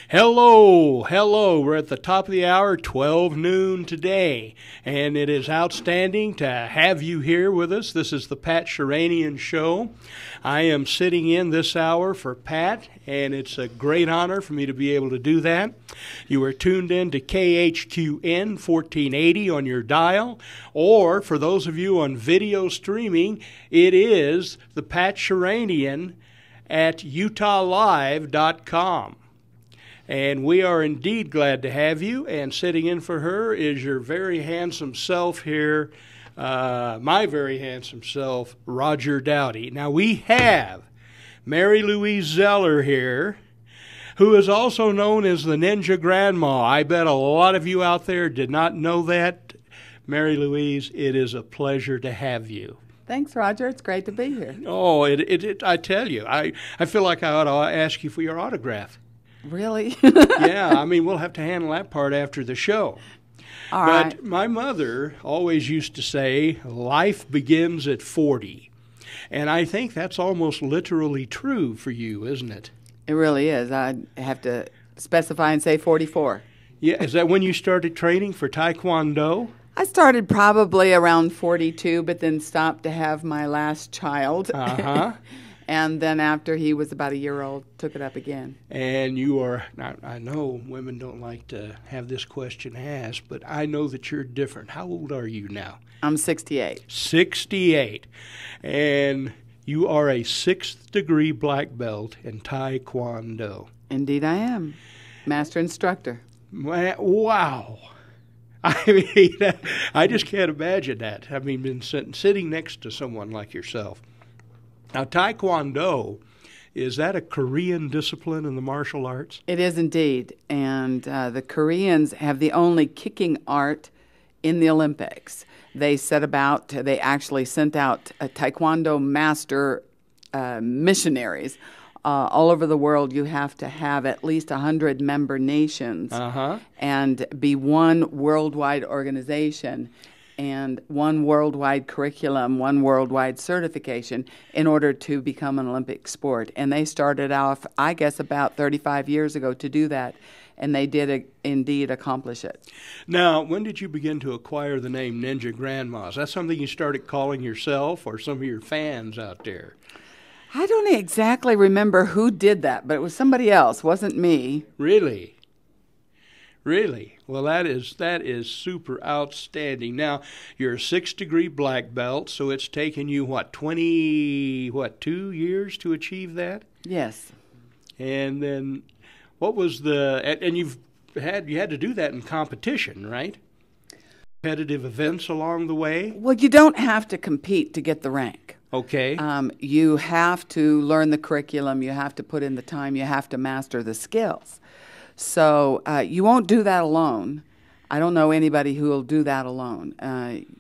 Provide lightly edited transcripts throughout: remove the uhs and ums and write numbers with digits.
Hello, hello. We're at the top of the hour, 12 noon today, and it is outstanding to have you here with us. This is the Pat Sheranian Show. I am sitting in this hour for Pat, and it's a great honor for me to be able to do that. You are tuned in to KHQN 1480 on your dial, or for those of you on video streaming, it is the Pat Sheranian at utahlive.com. And we are indeed glad to have you. And sitting in for her is your very handsome self here, my very handsome self, Roger Dowdy. Now we have Mary Louise Zeller here, who is also known as the Ninja Grandma. I bet a lot of you out there did not know that. Mary Louise, it is a pleasure to have you. Thanks, Roger. It's great to be here. Oh, I tell you, I feel like I ought to ask you for your autograph. Really? Yeah, I mean, we'll have to handle that part after the show. All right. But my mother always used to say, life begins at 40. And I think that's almost literally true for you, isn't it? It really is. I have to specify and say 44. Yeah, is that when you started training for Taekwondo? I started probably around 42, but then stopped to have my last child. Uh-huh. And then after he was about a year old, took it up again. And you are, I know women don't like to have this question asked, but I know that you're different. How old are you now? I'm 68. 68. And you are a 6th degree black belt in Taekwondo. Indeed I am. Master instructor. Wow. I mean, I just can't imagine that. I mean, been sitting next to someone like yourself. Now, Taekwondo, is that a Korean discipline in the martial arts? It is indeed. And the Koreans have the only kicking art in the Olympics. They actually sent out Taekwondo master missionaries. All over the world, you have to have at least 100 member nations and be one worldwide organization and one worldwide curriculum, one worldwide certification in order to become an Olympic sport. And they started off, I guess, about 35 years ago to do that, and they did indeed accomplish it. Now, when did you begin to acquire the name Ninja Grandma? Is that something you started calling yourself or some of your fans out there? I don't exactly remember who did that, but it was somebody else. It wasn't me. Really? Really? Well, that is super outstanding. Now, you're a 6th degree black belt, so it's taken you, 2 years to achieve that? Yes. And then what was and you had to do that in competition, right? Competitive events along the way? Well, you don't have to compete to get the rank. Okay. You have to learn the curriculum. You have to put in the time. You have to master the skills. So you won't do that alone. I don't know anybody who will do that alone.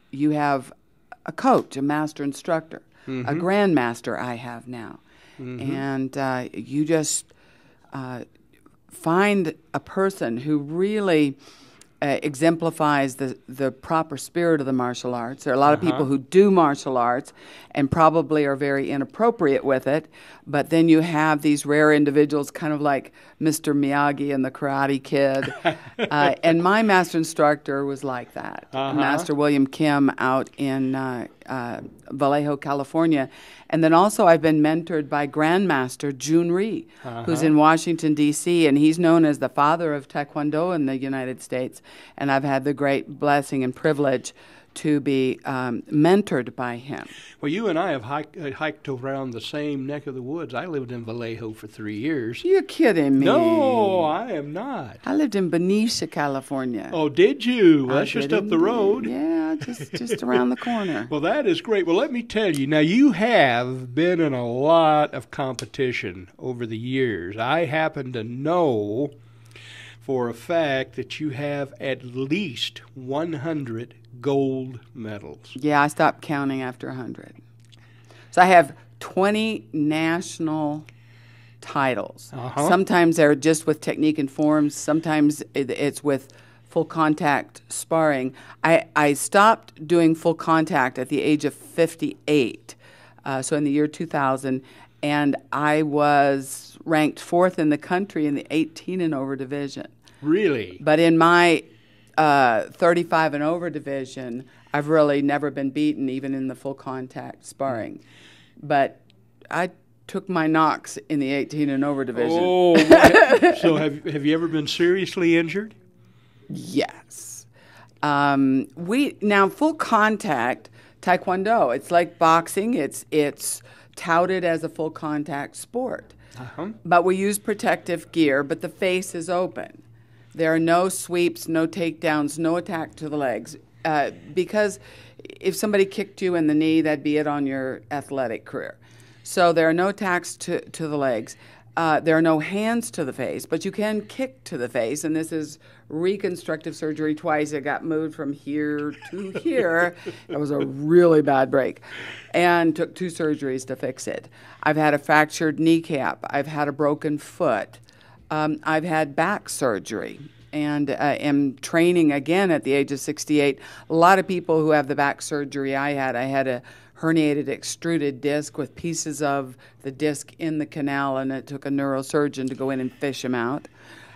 You have a coach, a master instructor, a grandmaster I have now. And you just find a person who really exemplifies the proper spirit of the martial arts. There are a lot of people who do martial arts and probably are very inappropriate with it, but then you have these rare individuals kind of like Mr. Miyagi and the Karate Kid. And my master instructor was like that, Master William Kim out in Vallejo, California. And then also I've been mentored by Grandmaster Jun Rhee, who's in Washington, D.C., and he's known as the father of Taekwondo in the United States. And I've had the great blessing and privilege to be mentored by him. Well, you and I have hiked around the same neck of the woods. I lived in Vallejo for 3 years. You're kidding me. No, I am not. I lived in Benicia, California. Oh, did you? Well, that's just up the road. Yeah, just around the corner. Well, that is great. Well, let me tell you. Now, you have been in a lot of competition over the years. I happen to know for a fact that you have at least 100 gold medals. Yeah, I stopped counting after 100. So I have 20 national titles. Sometimes they're just with technique and forms. Sometimes it's with full contact sparring. I stopped doing full contact at the age of 58, so in the year 2000, and I was ranked 4th in the country in the 18 and over division. Really? But in my 35 and over division, I've really never been beaten, even in the full contact sparring. But I took my knocks in the 18 and over division. Oh, so have you ever been seriously injured? Yes. Now full contact Taekwondo. It's like boxing. It's touted as a full contact sport. Uh-huh. But we use protective gear. But the face is open. There are no sweeps, no takedowns, no attack to the legs. Because if somebody kicked you in the knee, that'd be it on your athletic career. So there are no attacks to the legs. There are no hands to the face, but you can kick to the face, and this is reconstructive surgery twice. It got moved from here to here. That was a really bad break, and took 2 surgeries to fix it. I've had a fractured kneecap. I've had a broken foot. I've had back surgery and am training again at the age of 68. A lot of people who have the back surgery I had a herniated extruded disc with pieces of the disc in the canal, and it took a neurosurgeon to go in and fish them out.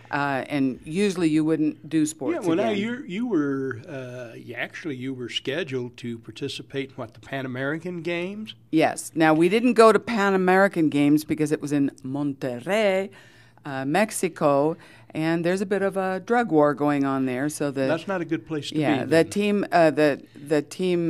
And usually you wouldn't do sports Yeah, well, now again. you were scheduled to participate in, what, the Pan American Games? Yes. Now, we didn't go to Pan American Games because it was in Monterrey, Mexico, and there's a bit of a drug war going on there. So That's not a good place to be. Yeah, the team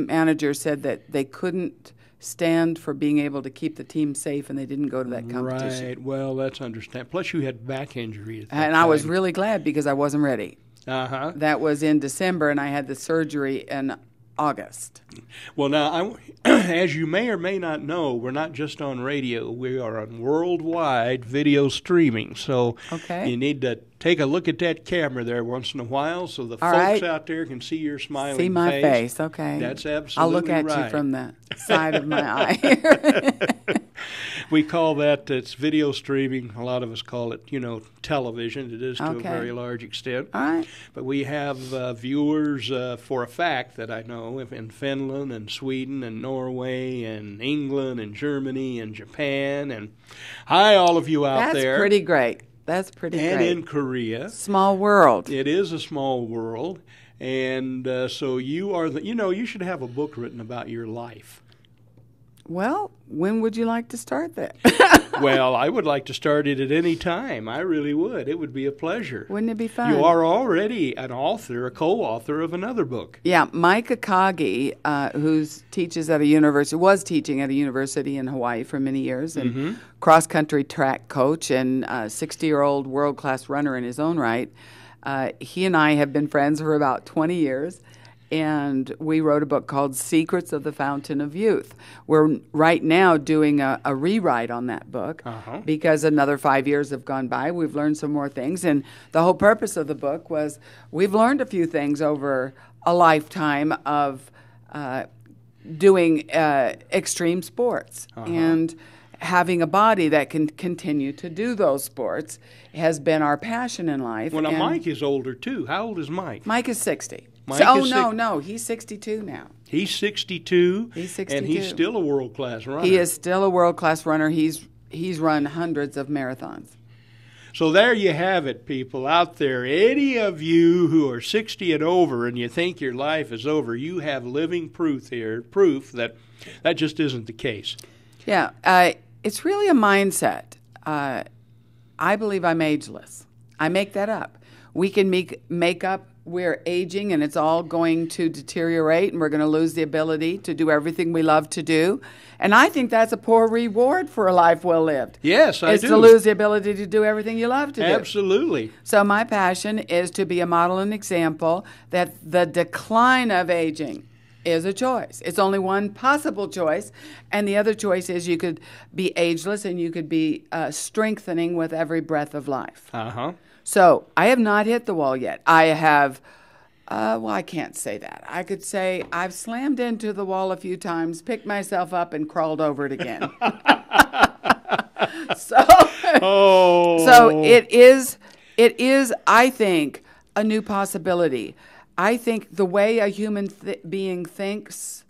manager said that they couldn't stand for being able to keep the team safe, and they didn't go to that competition. Right. Well, that's understandable. Plus, you had back injury at that And time. I was really glad because I wasn't ready. Uh-huh. That was in December, and I had the surgery in August. Well, now, as you may or may not know, we're not just on radio. We are on worldwide video streaming. So Okay. you need to take a look at that camera there once in a while so the All folks right. out there can see your smiling See my face. face, okay. That's absolutely I'll look at right. you from the side of my eye. We call that, it's video streaming. A lot of us call it, television. It is to a Okay. very large extent. All right. But we have viewers, for a fact that I know, in Finland and Sweden and Norway and England and Germany and Japan. And hi, all of you out there. That's pretty great. That's pretty and great. in Korea. Small world. It is a small world. And so you are, you should have a book written about your life. Well, when would you like to start that? Well, I would like to start it at any time. I really would. It would be a pleasure. Wouldn't it be fun? You are already an author, a co-author of another book. Yeah, Mike Akagi, who teaches at a university, was teaching at a university in Hawaii for many years, and cross-country track coach and 60-year-old world-class runner in his own right. He and I have been friends for about 20 years. And we wrote a book called Secrets of the Fountain of Youth. We're right now doing a rewrite on that book because another 5 years have gone by. We've learned some more things. And the whole purpose of the book was we've learned a few things over a lifetime of doing extreme sports. And having a body that can continue to do those sports has been our passion in life. Well, now, And Mike is older, too. How old is Mike? Mike is 60. Mike So, is no, he's 62 now. He's 62. He's 62. And he's still a world-class runner. He is still a world-class runner. He's run hundreds of marathons. So there you have it, people out there. Any of you who are 60 and over and you think your life is over, you have living proof here, proof that that just isn't the case. Yeah, it's really a mindset. I believe I'm ageless. I make that up. We can make up we're aging and it's all going to deteriorate and we're going to lose the ability to do everything we love to do. And I think that's a poor reward for a life well lived. Yes, I do. It's to lose the ability to do everything you love to do. Absolutely. So my passion is to be a model and example that the decline of aging is a choice. It's only one possible choice, and the other choice is you could be ageless and you could be strengthening with every breath of life. Uh-huh. So I have not hit the wall yet. I have, I can't say that. I could say I've slammed into the wall a few times, picked myself up, and crawled over it again. So it is, I think, a new possibility. I think the way a human being thinks,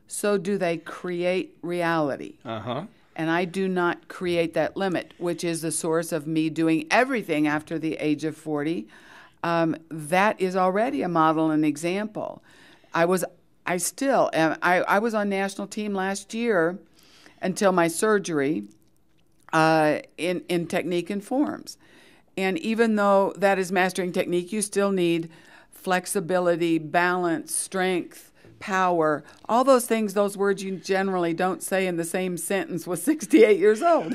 so do they create reality. Uh-huh. and I do not create that limit, which is the source of me doing everything after the age of 40. That is already a model and example. I was on national team last year until my surgery in technique and forms. And even though that is mastering technique, you still need flexibility, balance, strength, power, all those things, those words you generally don't say in the same sentence with 68 years old.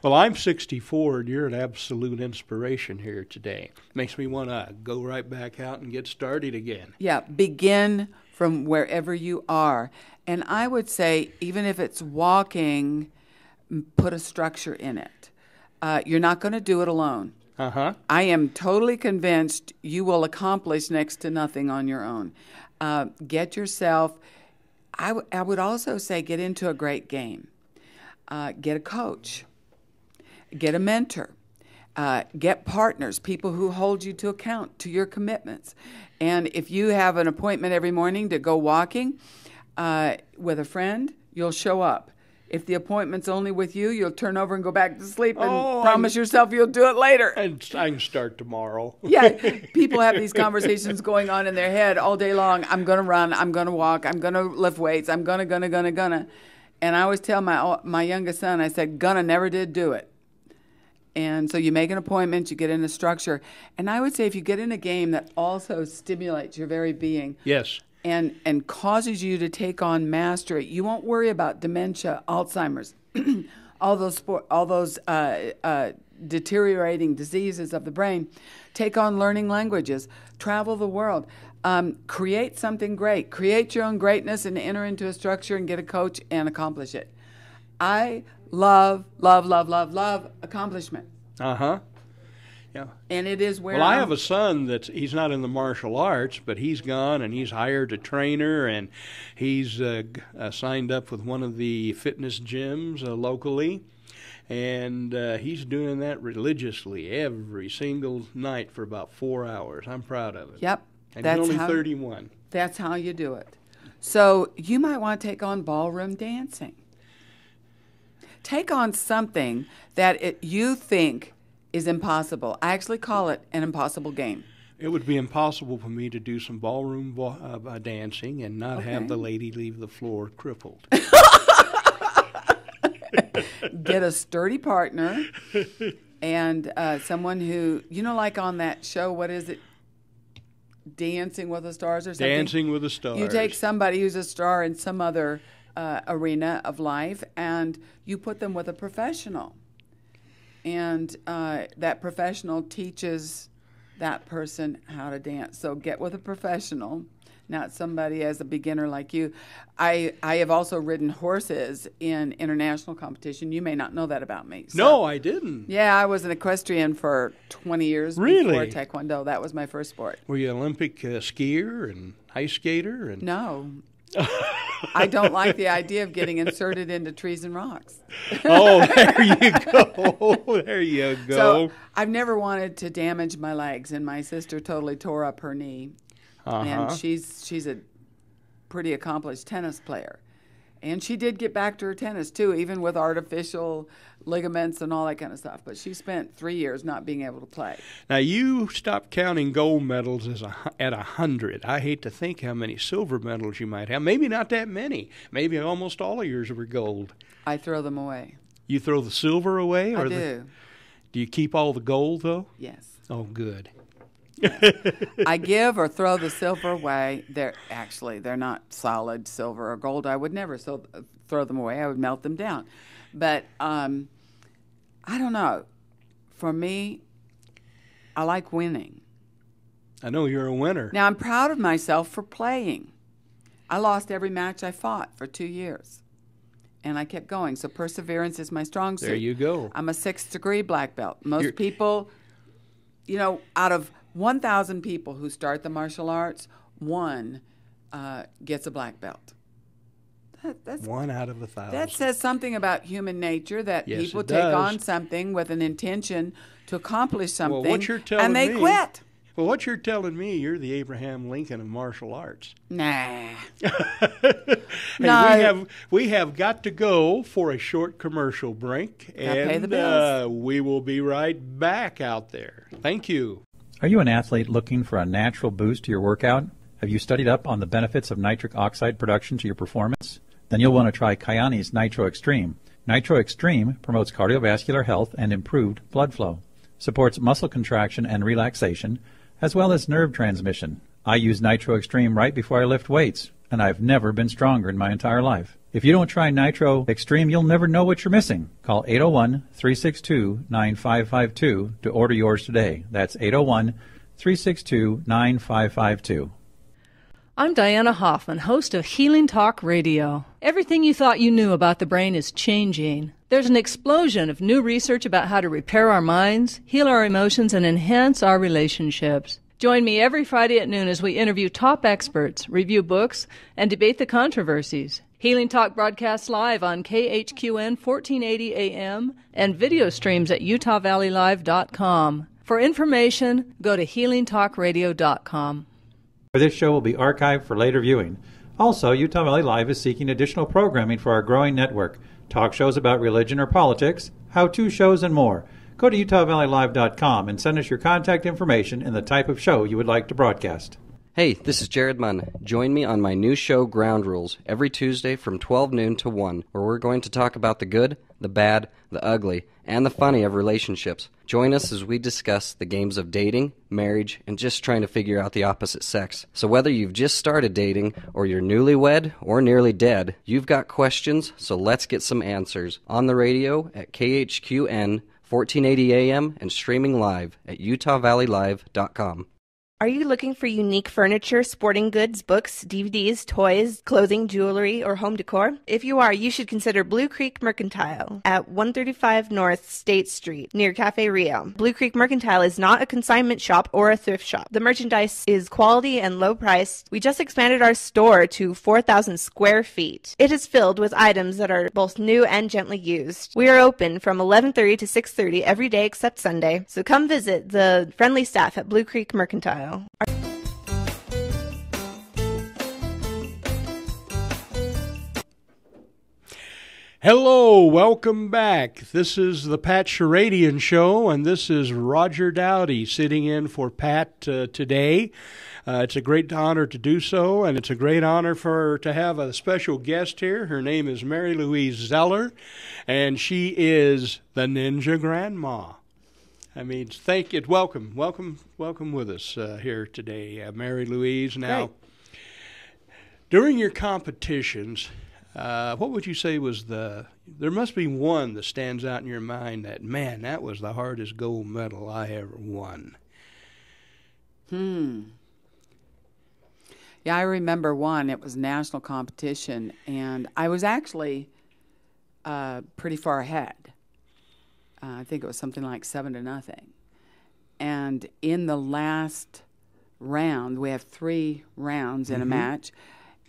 Well, I'm 64, and you're an absolute inspiration here today. Makes me want to go right back out and get started again. Yeah, begin from wherever you are. And I would say, even if it's walking, put a structure in it. You're not going to do it alone. Uh-huh. I am totally convinced you will accomplish next to nothing on your own. Get yourself, I would also say, get into a great game. Get a coach. Get a mentor. Get partners, people who hold you to account to your commitments. And if you have an appointment every morning to go walking with a friend, you'll show up. If the appointment's only with you, you'll turn over and go back to sleep and promise yourself you'll do it later. And I can start tomorrow. Yeah, people have these conversations going on in their head all day long. I'm going to run. I'm going to walk. I'm going to lift weights. I'm gonna. And I always tell my youngest son, I said, gonna never did do it. And so you make an appointment, you get in a structure. And I would say if you get in a game that also stimulates your very being. Yes. And causes you to take on mastery, you won't worry about dementia, Alzheimer's, all those deteriorating diseases of the brain. Take on learning languages, travel the world, create something great, create your own greatness, and enter into a structure and get a coach and accomplish it. I love accomplishment. Uh-huh. Yeah. And it is where I have a son he's not in the martial arts, but he's gone and he's hired a trainer, and he's signed up with one of the fitness gyms locally, and he's doing that religiously every single night for about 4 hours. I'm proud of it. Yep. And he's only 31. That's how you do it. So you might want to take on ballroom dancing. Take on something that you think is impossible. I actually call it an impossible game. It would be impossible for me to do some ballroom dancing and not have the lady leave the floor crippled. Get a sturdy partner and someone who, like on that show, what is it? Dancing with the Stars or something? Dancing with the Stars. You take somebody who's a star in some other arena of life and you put them with a professional. And that professional teaches that person how to dance. So get with a professional, not somebody as a beginner like you. I have also ridden horses in international competition. You may not know that about me. So, no, I didn't. Yeah, I was an equestrian for 20 years before Taekwondo. That was my first sport. Were you an Olympic skier and ice skater? And No. I don't like the idea of getting inserted into trees and rocks. Oh, there you go. There you go. So I've never wanted to damage my legs, and my sister totally tore up her knee. And she's a pretty accomplished tennis player. And she did get back to her tennis, too, even with artificial ligaments and all that kind of stuff. But she spent 3 years not being able to play. Now, you stopped counting gold medals at 100. I hate to think how many silver medals you might have. Maybe not that many. Maybe almost all of yours were gold. I throw them away. You throw the silver away? I do. Do you keep all the gold, though? Yes. Oh, good. I give or throw the silver away. They're not solid silver or gold. I would never throw them away. I would melt them down. But I don't know. For me, I like winning. I know you're a winner. Now, I'm proud of myself for playing. I lost every match I fought for 2 years. And I kept going. So perseverance is my strong suit. There you go. I'm a 6th degree black belt. Most people, out of 1,000 people who start the martial arts, one gets a black belt. That's 1 out of 1,000. That says something about human nature, that Yes, people it take does. on something with an intention to accomplish something, Well, what you're telling and they me, quit. Well, what you're telling me, you're the Abraham Lincoln of martial arts. Nah. Hey, No. we have got to go for a short commercial break, Gotta pay the and bills. we will be right back out there. Thank you. Are you an athlete looking for a natural boost to your workout? Have you studied up on the benefits of nitric oxide production to your performance? Then you'll want to try Kyani's Nitro Extreme. Nitro Extreme promotes cardiovascular health and improved blood flow, supports muscle contraction and relaxation, as well as nerve transmission. I use Nitro Extreme right before I lift weights, and I've never been stronger in my entire life. If you don't try Nitro Extreme, you'll never know what you're missing. Call 801-362-9552 to order yours today. That's 801-362-9552. I'm Diana Hoffman, host of Healing Talk Radio. Everything you thought you knew about the brain is changing. There's an explosion of new research about how to repair our minds, heal our emotions, and enhance our relationships. Join me every Friday at noon as we interview top experts, review books, and debate the controversies. Healing Talk broadcasts live on KHQN 1480 AM and video streams at UtahValleyLive.com. For information, go to HealingTalkRadio.com. This show will be archived for later viewing. Also, Utah Valley Live is seeking additional programming for our growing network. Talk shows about religion or politics, how-to shows, and more. Go to UtahValleyLive.com and send us your contact information and the type of show you would like to broadcast. Hey, this is Jared Munn. Join me on my new show, Ground Rules, every Tuesday from 12 noon to 1, where we're going to talk about the good, the bad, the ugly, and the funny of relationships. Join us as we discuss the games of dating, marriage, and just trying to figure out the opposite sex. So whether you've just started dating, or you're newlywed, or nearly dead, you've got questions, so let's get some answers. On the radio at KHQN 1480 AM and streaming live at UtahValleyLive.com. Are you looking for unique furniture, sporting goods, books, DVDs, toys, clothing, jewelry, or home decor? If you are, you should consider Blue Creek Mercantile at 135 North State Street, near Cafe Rio. Blue Creek Mercantile is not a consignment shop or a thrift shop. The merchandise is quality and low priced. We just expanded our store to 4,000 square feet. It is filled with items that are both new and gently used. We are open from 11:30 to 6:30 every day except Sunday. So come visit the friendly staff at Blue Creek Mercantile. Hello, welcome back. This is the Pat Sheradian Show, and this is Roger Dowdy sitting in for Pat today. It's a great honor to do so, and it's a great honor to have a special guest here. Her name is Mary Louise Zeller, and she is the Ninja Grandma. I mean, thank you. Welcome with us here today, Mary Louise. Now, during your competitions, what would you say was there must be one that stands out in your mind that, man, that was the hardest gold medal I ever won? Yeah, I remember one. It was a national competition, and I was actually pretty far ahead. I think it was something like 7-0. And in the last round, we have 3 rounds in a match,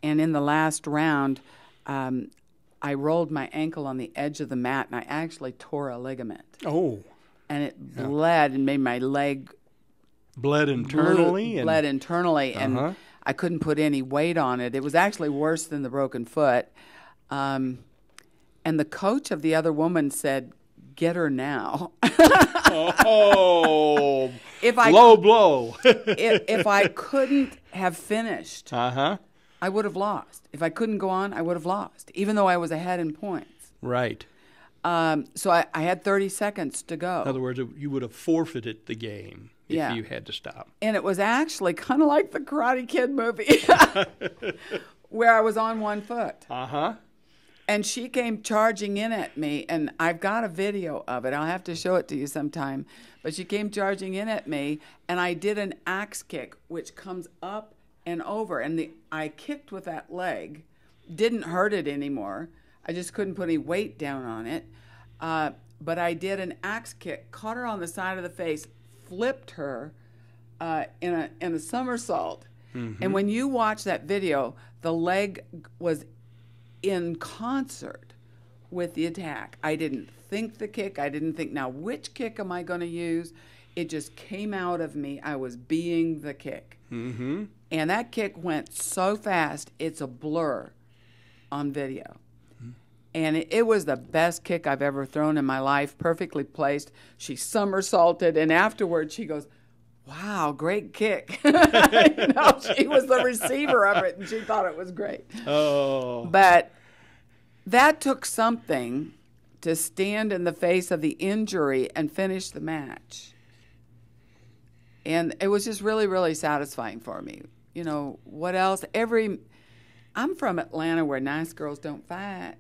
and in the last round, I rolled my ankle on the edge of the mat, and I actually tore a ligament. Oh. And it bled and made my leg bled internally, and I couldn't put any weight on it. It was actually worse than the broken foot. And the coach of the other woman said, "Get her now." Oh, low blow. if I couldn't have finished, I would have lost. If I couldn't go on, I would have lost, even though I was ahead in points. Right. So I had 30 seconds to go. In other words, you would have forfeited the game if you had to stop. And it was actually kind of like the Karate Kid movie, where I was on one foot. And she came charging in at me, and I've got a video of it. I'll have to show it to you sometime. But she came charging in at me, and I did an axe kick, which comes up and over. And I kicked with that leg. Didn't hurt it anymore. I just couldn't put any weight down on it. But I did an axe kick, caught her on the side of the face, flipped her in a somersault. And when you watch that video, the leg was in concert with the attack. I didn't think the kick. I didn't think, now, which kick am I going to use? It just came out of me. I was being the kick. Mm-hmm. And that kick went so fast, it's a blur on video. And it was the best kick I've ever thrown in my life, perfectly placed. She somersaulted, and afterwards she goes, wow, great kick. She was the receiver of it, and she thought it was great. Oh. But that took something to stand in the face of the injury and finish the match. And it was just really, really satisfying for me. You know, what else? I'm from Atlanta where nice girls don't fight.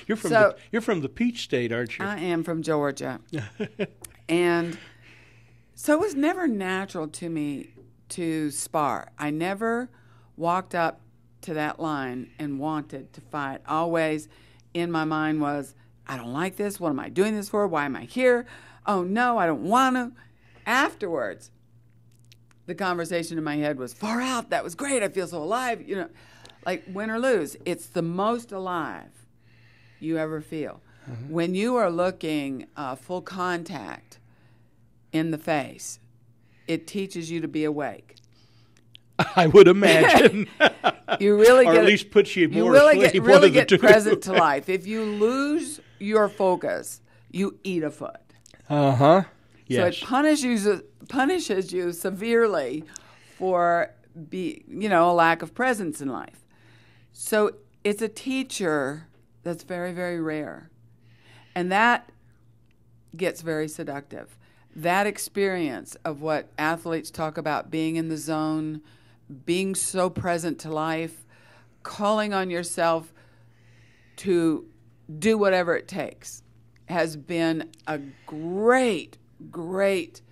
You're from the Peach State, aren't you? I am from Georgia. And so it was never natural to me to spar. I never walked up to that line and wanted to fight. Always in my mind was, I don't like this. What am I doing this for? Why am I here? Oh, no, I don't want to. Afterwards, the conversation in my head was, far out. That was great. I feel so alive. You know, like win or lose, it's the most alive you ever feel. Mm-hmm. When you are looking full contact in the face, it teaches you to be awake. I would imagine. You really or get, at least puts you more really asleep. Really get present to life. If you lose your focus, you eat a foot. Uh-huh. Yes. So it punishes you severely for a lack of presence in life. So it's a teacher that's very, very rare. And that gets very seductive. That experience of what athletes talk about, being in the zone, being so present to life, calling on yourself to do whatever it takes, has been a great, great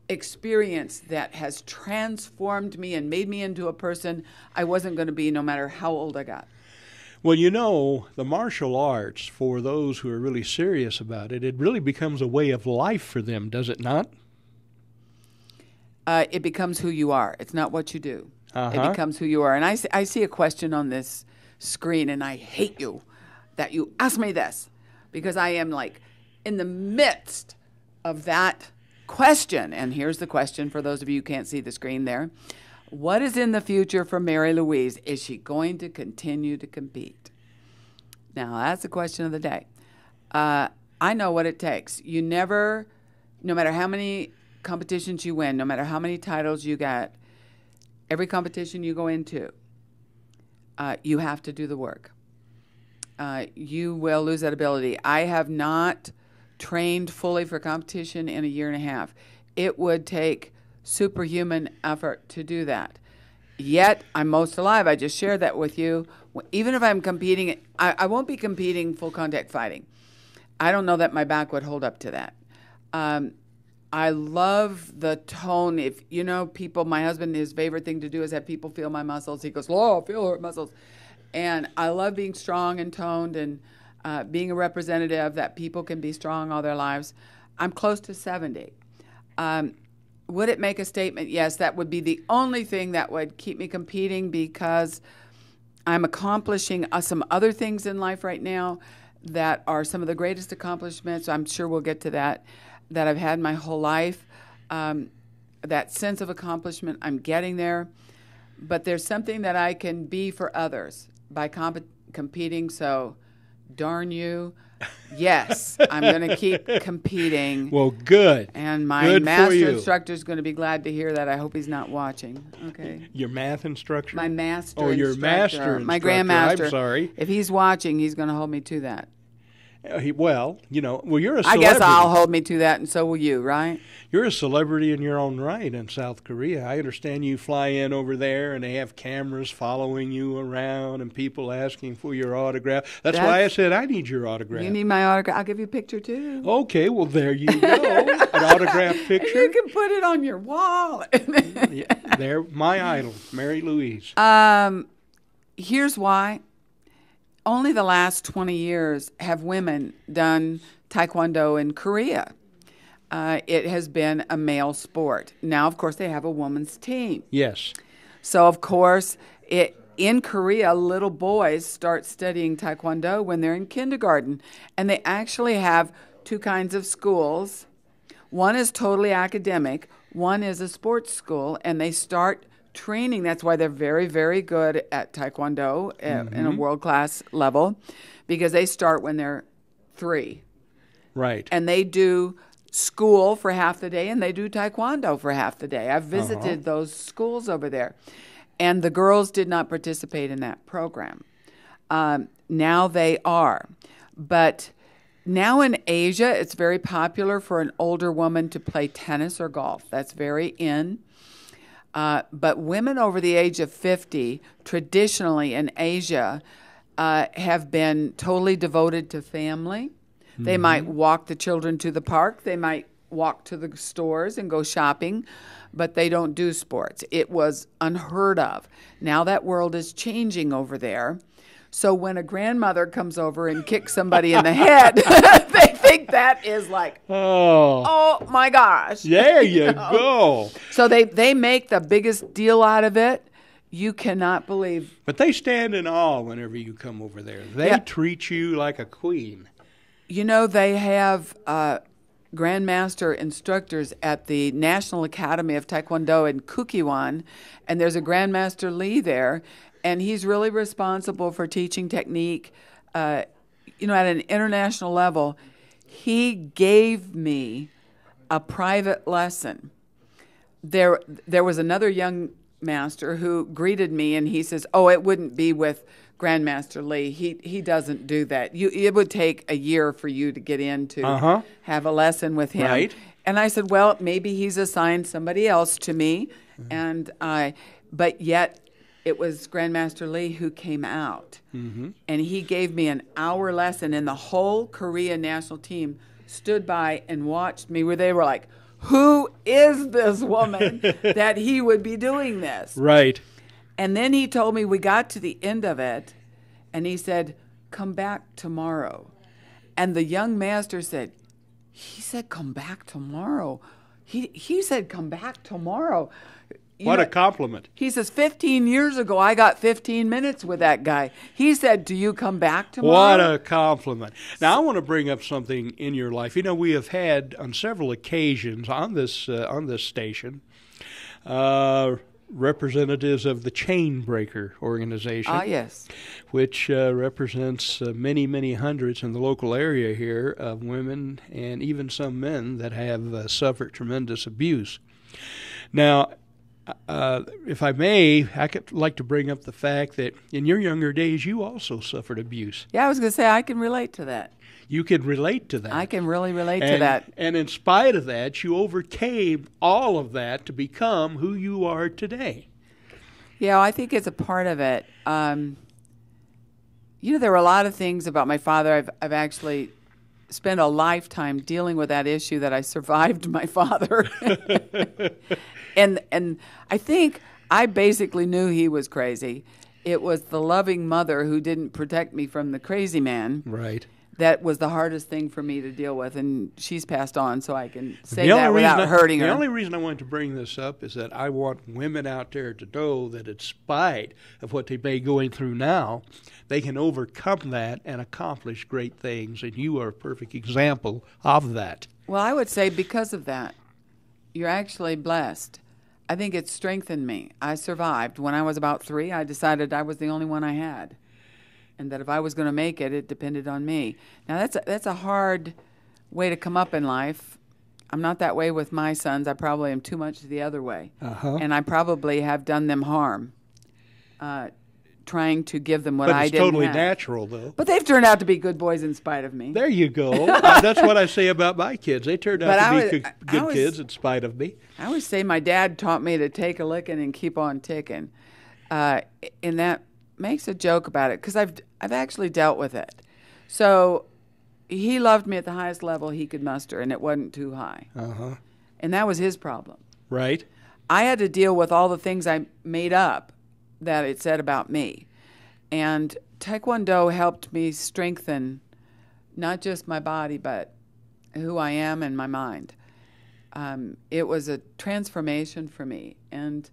experience that has transformed me and made me into a person I wasn't going to be no matter how old I got. Well, you know, the martial arts, for those who are really serious about it, it really becomes a way of life for them, does it not? It becomes who you are. It's not what you do. Uh-huh. It becomes who you are. And I see a question on this screen, and I hate you that you asked me this, because I am like in the midst of that question. And here's the question for those of you who can't see the screen there. What is in the future for Mary Louise? Is she going to continue to compete? Now, that's the question of the day. I know what it takes. You never, no matter how many competitions you win, no matter how many titles you get, every competition you go into, you have to do the work. You will lose that ability. I have not trained fully for competition in a year and a half. It would take superhuman effort to do that. Yet, I'm most alive. I just shared that with you. Even if I'm competing, I won't be competing full contact fighting. I don't know that my back would hold up to that. I love the tone. If, you know, people, my husband, his favorite thing to do is have people feel my muscles. He goes, "Oh, feel her muscles." And I love being strong and toned and being a representative that people can be strong all their lives. I'm close to 70. Would it make a statement? Yes, that would be the only thing that would keep me competing, because I'm accomplishing some other things in life right now that are some of the greatest accomplishments. I'm sure we'll get to that I've had my whole life. That sense of accomplishment, I'm getting there. But there's something that I can be for others by competing, so darn you. Yes, I'm going to keep competing. Well, good. And my good master instructor is going to be glad to hear that. I hope he's not watching. Okay. Your math instructor? My master instructor. Oh, your master instructor. My grandmaster. I'm sorry. If he's watching, he's going to hold me to that. Well, you know, you're a celebrity. I guess I'll hold me to that, and so will you, right? You're a celebrity in your own right in South Korea. I understand you fly in over there, and they have cameras following you around and people asking for your autograph. That's why I said I need your autograph. You need my autograph? I'll give you a picture, too. Okay, well, there you go. An autograph picture. You can put it on your wall. Yeah, there, my idol, Mary Louise. Here's why. Only the last 20 years have women done Taekwondo in Korea. It has been a male sport. Now, of course, they have a women's team. Yes. So, of course, in Korea, little boys start studying Taekwondo when they're in kindergarten. And they actually have two kinds of schools. One is totally academic. One is a sports school, and they start training. That's why they're very, very good at Taekwondo in a world-class level, because they start when they're 3. Right. And they do school for half the day, and they do Taekwondo for half the day. I've visited those schools over there. And the girls did not participate in that program. Now they are. But now in Asia, it's very popular for an older woman to play tennis or golf. That's very in. But women over the age of 50, traditionally in Asia, have been totally devoted to family. They might walk the children to the park. They might walk to the stores and go shopping, but they don't do sports. It was unheard of. Now that world is changing over there. So when a grandmother comes over and kicks somebody in the head, they think that is like, oh my gosh. There you go. So they make the biggest deal out of it. You cannot believe. But they stand in awe whenever you come over there. They treat you like a queen. You know, they have grandmaster instructors at the National Academy of Taekwondo in Kukiwon, and there's a Grandmaster Lee there, and he's really responsible for teaching technique, at an international level. He gave me a private lesson. There was another young master who greeted me, and he says, "Oh, it wouldn't be with Grandmaster Lee. He doesn't do that. It would take a year for you to get in to have a lesson with him." Right. And I said, "Well, maybe he's assigned somebody else to me." But yet it was Grandmaster Lee who came out, and he gave me an hour lesson, and the whole Korea national team stood by and watched me, where they were like, "Who is this woman that he would be doing this?" Right. And then he told me, we got to the end of it, and he said, "Come back tomorrow." And the young master said, "He said, come back tomorrow. He said, come back tomorrow." What a compliment. He says, 15 years ago, I got 15 minutes with that guy. He said, "Do you come back tomorrow?" What a compliment. Now, I want to bring up something in your life. You know, we have had on several occasions on this station representatives of the Chain Breaker organization. Yes. Which represents many, many hundreds in the local area here of women and even some men that have suffered tremendous abuse. Now, if I may, I could like to bring up the fact that in your younger days, you also suffered abuse. Yeah, I was going to say, I can relate to that. You can relate to that. I can really relate to that. And in spite of that, you overcame all of that to become who you are today. Yeah, I think it's a part of it. There were a lot of things about my father. I've actually spent a lifetime dealing with that issue that I survived my father. And I think I basically knew he was crazy. It was the loving mother who didn't protect me from the crazy man. Right. That was the hardest thing for me to deal with, and she's passed on, so I can say that without hurting her. The only reason I wanted to bring this up is that I want women out there to know that in spite of what they may be going through now, they can overcome that and accomplish great things, and you are a perfect example of that. Well, I would say because of that, you're actually blessed. I think it strengthened me. I survived. When I was about 3, I decided I was the only one I had, and that if I was going to make it, it depended on me. Now, that's a hard way to come up in life. I'm not that way with my sons. I probably am too much the other way. And I probably have done them harm, trying to give them what I didn't have. But it's totally natural, though. But they've turned out to be good boys in spite of me. There you go. That's what I say about my kids. They turned out to be good kids in spite of me. I always say my dad taught me to take a licking and keep on ticking. And that makes a joke about it because I've actually dealt with it. So he loved me at the highest level he could muster, and it wasn't too high. And that was his problem. Right. I had to deal with all the things I made up that it said about me. And Taekwondo helped me strengthen not just my body, but who I am and my mind. It was a transformation for me. And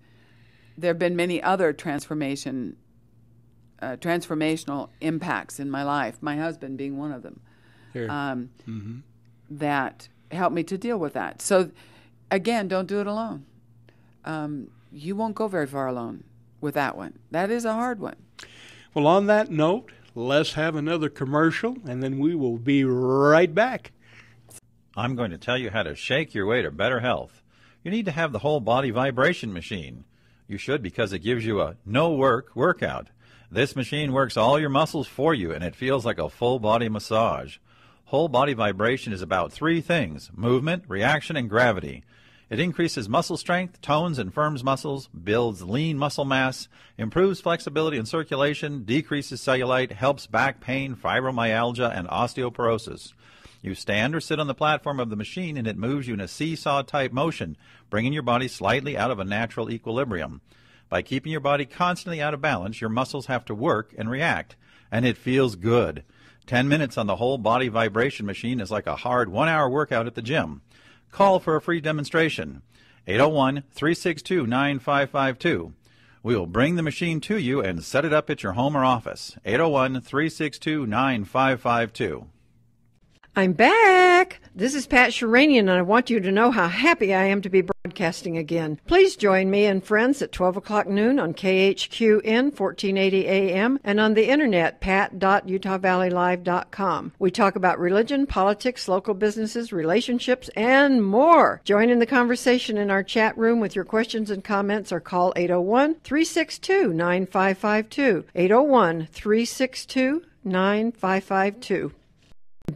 there have been many other transformational impacts in my life, my husband being one of them, that help me to deal with that. So, again, don't do it alone. You won't go very far alone with that one. That is a hard one. Well, on that note, let's have another commercial, and then we will be right back. I'm going to tell you how to shake your way to better health. You need to have the whole body vibration machine. You should, because it gives you a no-work workout. This machine works all your muscles for you, and it feels like a full-body massage. Whole body vibration is about 3 things: movement, reaction, and gravity. It increases muscle strength, tones and firms muscles, builds lean muscle mass, improves flexibility and circulation, decreases cellulite, helps back pain, fibromyalgia, and osteoporosis. You stand or sit on the platform of the machine, and it moves you in a seesaw-type motion, bringing your body slightly out of a natural equilibrium. By keeping your body constantly out of balance, your muscles have to work and react, and it feels good. 10 minutes on the whole body vibration machine is like a hard 1-hour workout at the gym. Call for a free demonstration. 801-362-9552. We will bring the machine to you and set it up at your home or office. 801-362-9552. I'm back. This is Pat Sheranian, and I want you to know how happy I am to be broadcasting again. Please join me and friends at 12 o'clock noon on KHQN 1480 AM and on the internet, pat.utahvalleylive.com. We talk about religion, politics, local businesses, relationships, and more. Join in the conversation in our chat room with your questions and comments, or call 801-362-9552. 801-362-9552.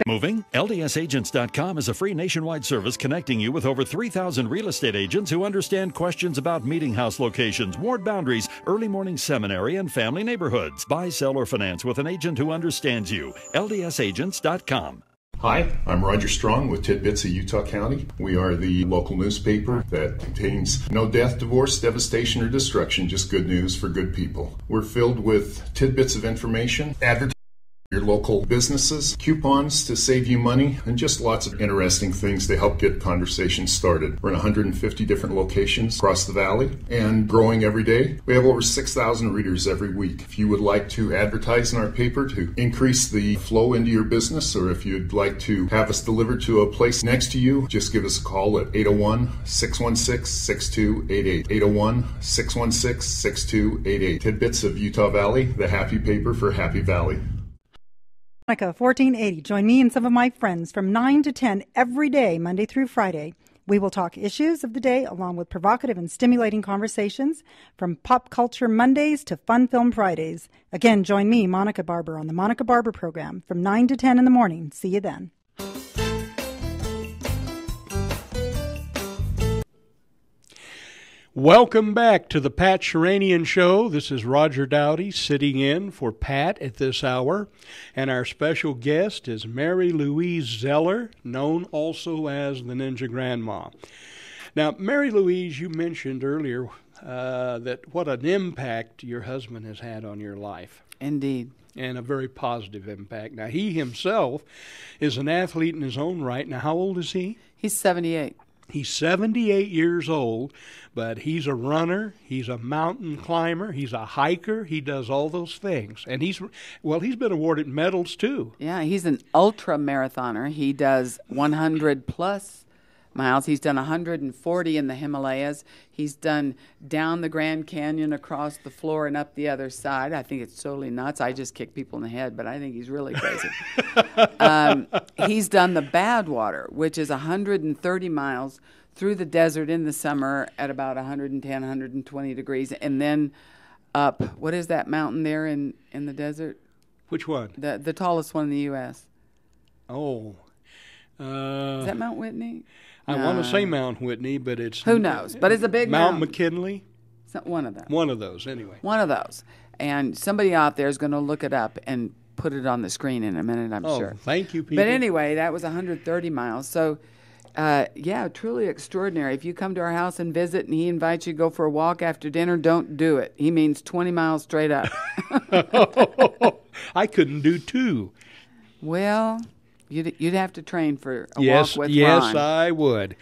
Moving? LDSagents.com is a free nationwide service connecting you with over 3,000 real estate agents who understand questions about meeting house locations, ward boundaries, early morning seminary, and family neighborhoods. Buy, sell, or finance with an agent who understands you. LDSagents.com. Hi, I'm Roger Strong with Tidbits of Utah County. We are the local newspaper that contains no death, divorce, devastation, or destruction, just good news for good people. We're filled with tidbits of information, advertising, your local businesses, coupons to save you money, and just lots of interesting things to help get conversations started. We're in 150 different locations across the valley and growing every day. We have over 6,000 readers every week. If you would like to advertise in our paper to increase the flow into your business, or if you'd like to have us delivered to a place next to you, just give us a call at 801-616-6288. 801-616-6288. Tidbits of Utah Valley, the happy paper for Happy Valley. 1480. Join me and some of my friends from 9 to 10 every day, Monday through Friday. We will talk issues of the day along with provocative and stimulating conversations from Pop Culture Mondays to Fun Film Fridays. Again, join me, Monica Barber, on the Monica Barber program from 9 to 10 in the morning. See you then. Welcome back to the Pat Sheranian Show. This is Roger Dowdy sitting in for Pat at this hour. And our special guest is Mary Louise Zeller, known also as the Ninja Grandma. Now, Mary Louise, you mentioned earlier that what an impact your husband has had on your life. Indeed. And a very positive impact. Now, he himself is an athlete in his own right. Now, how old is he? He's 78. He's 78 years old, but he's a runner, he's a mountain climber, he's a hiker, he does all those things. And he's been awarded medals too. Yeah, he's an ultra marathoner. He does 100 plus miles. He's done 140 in the Himalayas. He's done down the Grand Canyon, across the floor, and up the other side. I think it's totally nuts. I just kick people in the head, but I think he's really crazy. He's done the Badwater, which is 130 miles through the desert in the summer at about 110, 120 degrees, and then up. What is that mountain there in the desert? Which one? The tallest one in the U.S. Oh. Is that Mount Whitney? I want to say Mount Whitney, but it's... Who knows? But it's a big Mount mountain. McKinley? One of them. One of those, anyway. One of those. And somebody out there is going to look it up and put it on the screen in a minute, I'm sure. Thank you, people. But anyway, that was 130 miles. So, yeah, truly extraordinary. If you come to our house and visit and he invites you to go for a walk after dinner, don't do it. He means 20 miles straight up. I couldn't do 2. Well... You'd have to train for a walk with Ron. Yes, I would.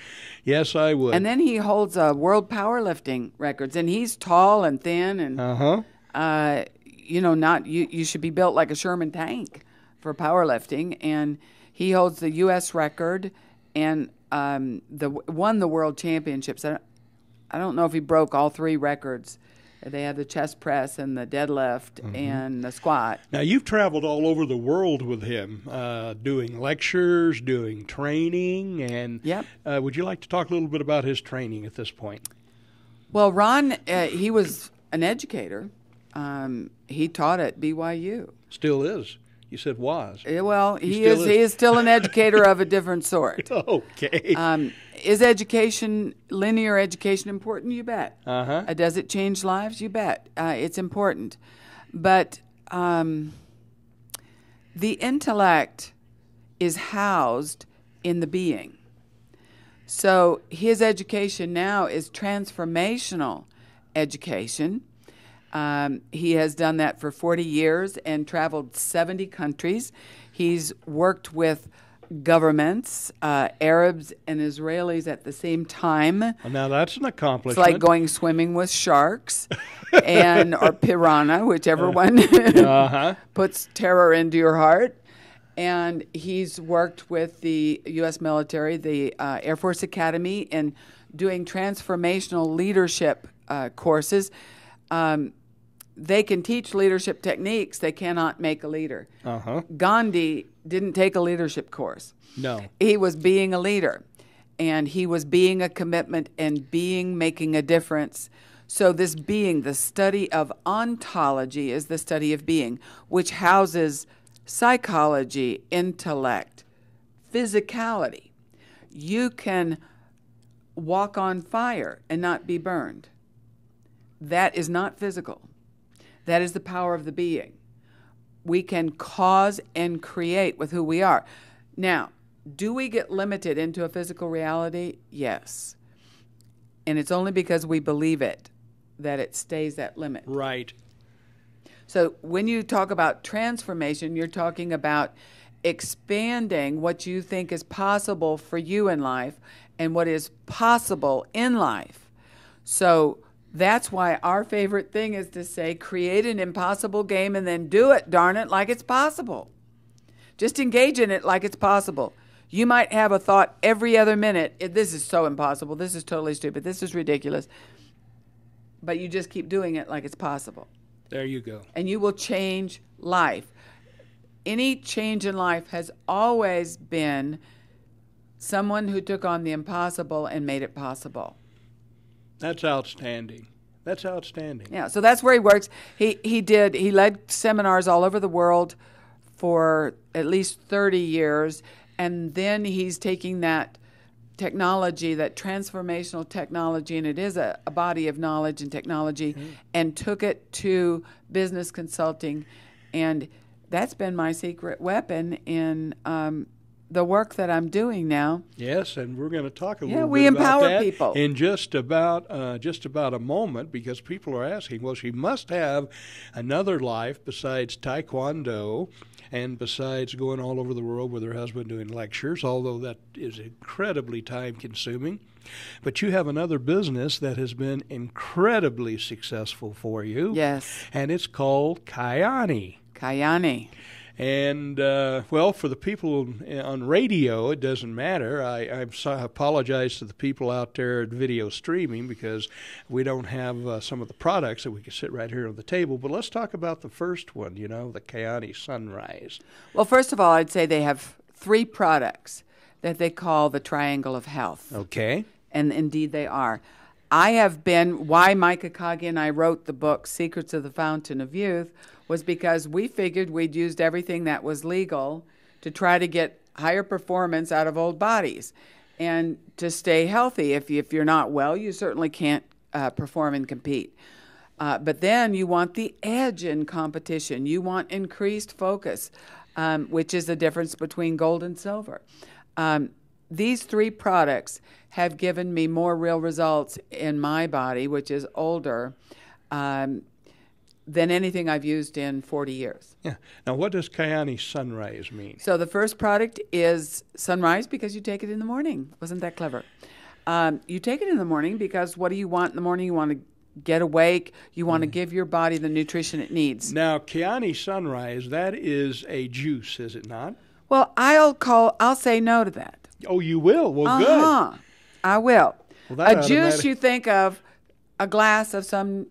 Yes, I would. And then he holds world powerlifting records, and he's tall and thin, and you should be built like a Sherman tank for powerlifting. And he holds the U.S. record and won the world championships. I don't know if he broke all 3 records. They had the chest press and the deadlift and the squat. Now, you've traveled all over the world with him, doing lectures, doing training, and would you like to talk a little bit about his training at this point? Well, Ron, he was an educator. He taught at BYU. Still is. You said was. Well, he is still an educator of a different sort. Okay. Is education, linear education, important? You bet. Uh-huh. Does it change lives? You bet. It's important. But the intellect is housed in the being. So his education now is transformational education. He has done that for 40 years and traveled 70 countries. He's worked with governments, Arabs and Israelis at the same time. Well, now that's an accomplishment. It's like going swimming with sharks or piranha, whichever one puts terror into your heart. And he's worked with the U.S. military, the Air Force Academy, in doing transformational leadership courses. They can teach leadership techniques. They cannot make a leader. Gandhi didn't take a leadership course. No. He was being a leader, and he was being a commitment and making a difference. So this being, the study of ontology, is the study of being, which houses psychology, intellect, physicality. You can walk on fire and not be burned. That is not physical. That is the power of the being. We can cause and create with who we are. Now, do we get limited into a physical reality? Yes. And it's only because we believe it that it stays that limit. Right. So when you talk about transformation, you're talking about expanding what you think is possible for you in life and what is possible in life. So that's why our favorite thing is to say, create an impossible game and then do it, darn it, like it's possible. Just engage in it like it's possible. You might have a thought every other minute, this is so impossible, this is totally stupid, this is ridiculous. But you just keep doing it like it's possible. There you go. And you will change life. Any change in life has always been someone who took on the impossible and made it possible. That's outstanding. That's outstanding. Yeah, so that's where he works. He led seminars all over the world for at least 30 years, and then he's taking that technology, that transformational technology, and it is a body of knowledge and technology, and took it to business consulting, and that's been my secret weapon in the work that I'm doing now. Yes, and we're going to talk a little bit about that. We empower people in just about a moment, because people are asking, well, she must have another life besides Taekwondo and besides going all over the world with her husband doing lectures, although that is incredibly time-consuming. But you have another business that has been incredibly successful for you. Yes. And it's called Kayani. Kayani. And, well, for the people on radio, it doesn't matter. I apologize to the people out there at video streaming because we don't have some of the products that we can sit right here on the table. But let's talk about the first one, the Kayani Sunrise. Well, first of all, I'd say they have 3 products that they call the Triangle of Health. Okay. And indeed they are. Why Micah Kage and I wrote the book, Secrets of the Fountain of Youth, was because we figured we'd used everything that was legal to try to get higher performance out of old bodies and to stay healthy. If you're not well, you certainly can't perform and compete. But then you want the edge in competition. You want increased focus, which is the difference between gold and silver. These 3 products have given me more real results in my body, which is older, than anything I've used in 40 years. Yeah. Now, what does Kayani Sunrise mean? So the first product is Sunrise because you take it in the morning. Wasn't that clever? You take it in the morning because what do you want in the morning? You want to get awake. You want to give your body the nutrition it needs. Now, Kayani Sunrise, that is a juice, is it not? Well, I'll say no to that. Oh, you will? Well, good. I will. Well, that a juice, you think of a glass of some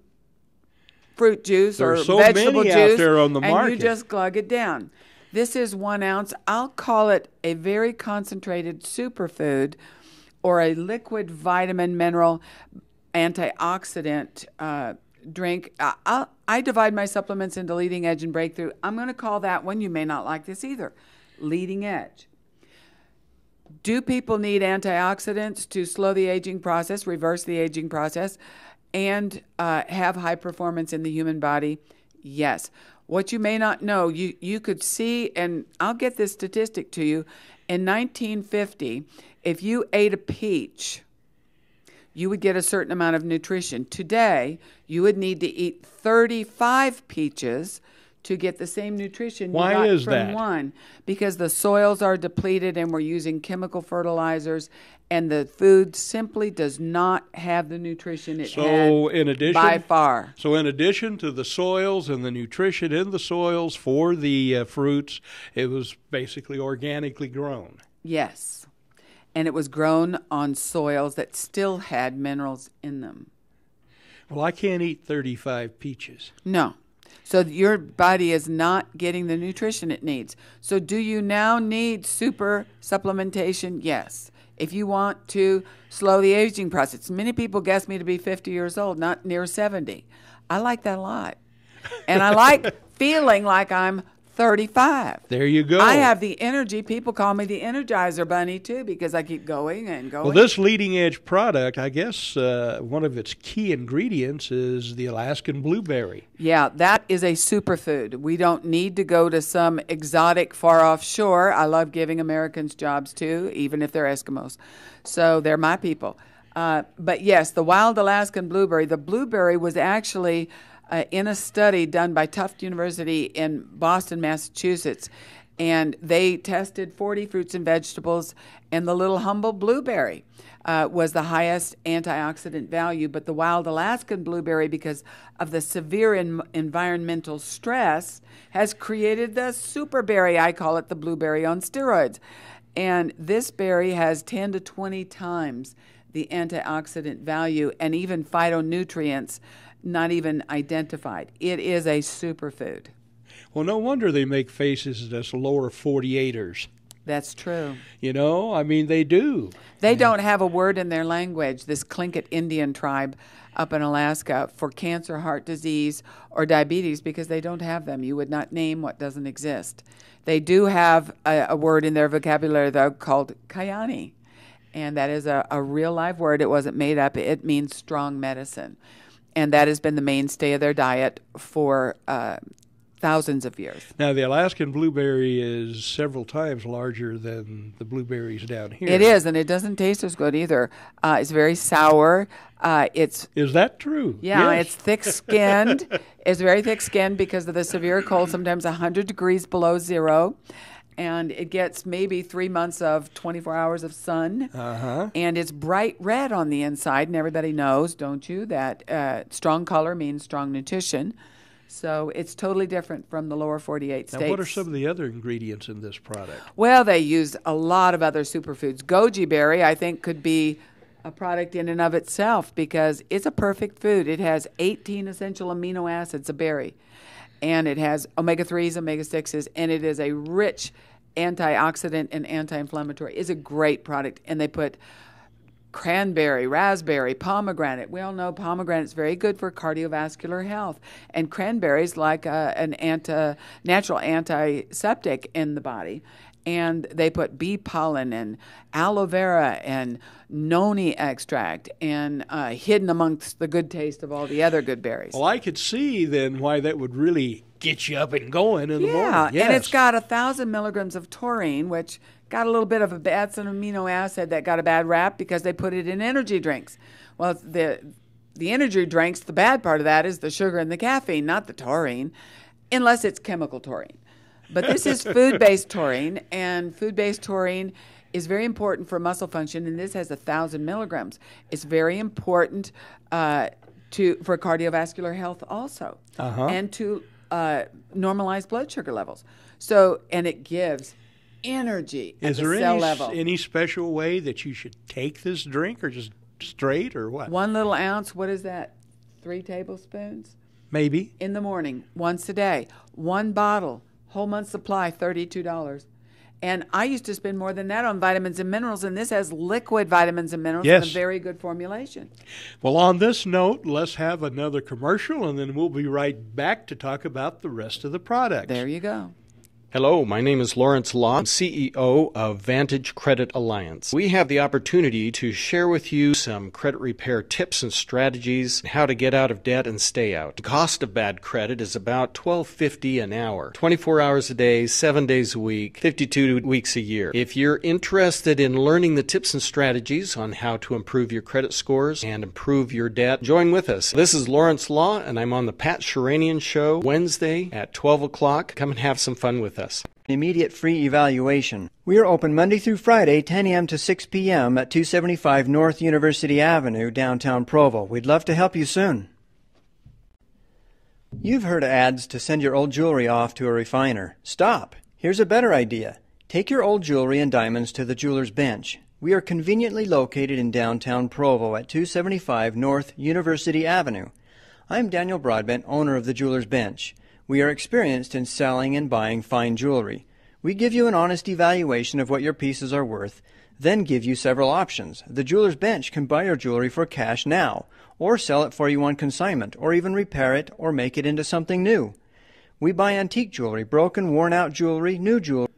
fruit juice or vegetable many juice, out there on the and market. you just glug it down. This is 1 ounce. I'll call it a very concentrated superfood or a liquid vitamin, mineral, antioxidant drink. I divide my supplements into leading edge and breakthrough. I'm going to call that one, you may not like this either, leading edge. Do people need antioxidants to slow the aging process, reverse the aging process, and have high performance in the human body? Yes. What you may not know, you could see, and I'll get this statistic to you, in 1950, if you ate a peach, you would get a certain amount of nutrition. Today, you would need to eat 35 peaches to get the same nutrition you got from one. Because the soils are depleted and we're using chemical fertilizers, and the food simply does not have the nutrition it had by far. So in addition to the soils and the nutrition in the soils for the fruits, it was basically organically grown. Yes. And it was grown on soils that still had minerals in them. Well, I can't eat 35 peaches. No. So your body is not getting the nutrition it needs. So do you now need super supplementation? Yes. If you want to slow the aging process. Many people guess me to be 50 years old, not near 70. I like that a lot. And I like feeling like I'm 35. There you go. I have the energy. People call me the Energizer Bunny, too, because I keep going and going. Well, this leading edge product, I guess one of its key ingredients is the Alaskan blueberry. Yeah, that is a superfood. We don't need to go to some exotic far off shore. I love giving Americans jobs, too, even if they're Eskimos. So they're my people. But yes, the wild Alaskan blueberry, the blueberry was actually in a study done by Tufts University in Boston, Massachusetts, and they tested 40 fruits and vegetables, and the little humble blueberry was the highest antioxidant value, but the wild Alaskan blueberry, because of the severe environmental stress, has created the superberry. I call it the blueberry on steroids. And this berry has 10 to 20 times the antioxidant value and even phytonutrients not even identified. It is a superfood. Well, no wonder they make faces at us lower 48ers. That's true. You know, I mean, they do. They don't have a word in their language, this Tlingit Indian tribe up in Alaska, for cancer, heart disease, or diabetes, because they don't have them. You would not name what doesn't exist. They do have a word in their vocabulary, though, called Kayani. And that is a real live word. It wasn't made up. It means strong medicine. And that has been the mainstay of their diet for thousands of years. Now, the Alaskan blueberry is several times larger than the blueberries down here. It is, and it doesn't taste as good either. It's very sour. Is that true? Yeah, yes. It's thick-skinned. It's very thick-skinned because of the severe cold, sometimes 100 degrees below zero. And it gets maybe 3 months of 24 hours of sun. Uh-huh. And it's bright red on the inside. And everybody knows, don't you, that strong color means strong nutrition. So it's totally different from the lower 48 states. Now, what are some of the other ingredients in this product? Well, they use a lot of other superfoods. Goji berry, I think, could be a product in and of itself because it's a perfect food. It has 18 essential amino acids, a berry. And it has omega-3s, omega-6s, and it is a rich antioxidant and anti-inflammatory. It's a great product. And they put cranberry, raspberry, pomegranate. We all know pomegranate is very good for cardiovascular health. And cranberry is like an natural antiseptic in the body. And they put bee pollen and aloe vera and noni extract and hidden amongst the good taste of all the other good berries. Well, I could see then why that would really get you up and going in the morning. Yeah, yes. And it's got 1,000 milligrams of taurine, which got a little bit of that's an amino acid that got a bad rap because they put it in energy drinks. Well, the energy drinks, the bad part of that is the sugar and the caffeine, not the taurine, unless it's chemical taurine. But this is food-based taurine, and food-based taurine is very important for muscle function, and this has 1,000 milligrams. It's very important for cardiovascular health also, and to normalize blood sugar levels. So, and it gives energy Is at the there cell level. any special way that you should take this drink, or just straight, or what? 1 little ounce, what is that? 3 tablespoons? Maybe. In the morning, once a day. 1 bottle, whole month supply, $32. And I used to spend more than that on vitamins and minerals, and this has liquid vitamins and minerals in a very good formulation. Well, on this note, let's have another commercial, and then we'll be right back to talk about the rest of the products. There you go. Hello, my name is Lawrence Law, CEO of Vantage Credit Alliance. We have the opportunity to share with you some credit repair tips and strategies, how to get out of debt and stay out. The cost of bad credit is about $12.50 an hour, 24 hours a day, 7 days a week, 52 weeks a year. If you're interested in learning the tips and strategies on how to improve your credit scores and improve your debt, join with us. This is Lawrence Law, and I'm on the Pat Sheranian Show Wednesday at 12 o'clock. Come and have some fun with us. Immediate free evaluation. We are open Monday through Friday, 10 a.m. to 6 p.m. at 275 North University Avenue, downtown Provo. We'd love to help you soon. You've heard ads to send your old jewelry off to a refiner. Stop! Here's a better idea. Take your old jewelry and diamonds to the jeweler's bench. We are conveniently located in downtown Provo at 275 North University Avenue. I'm Daniel Broadbent, owner of the jeweler's bench. We are experienced in selling and buying fine jewelry. We give you an honest evaluation of what your pieces are worth, then give you several options. The jeweler's bench can buy your jewelry for cash now, or sell it for you on consignment, or even repair it or make it into something new. We buy antique jewelry, broken, worn-out jewelry, new jewelry.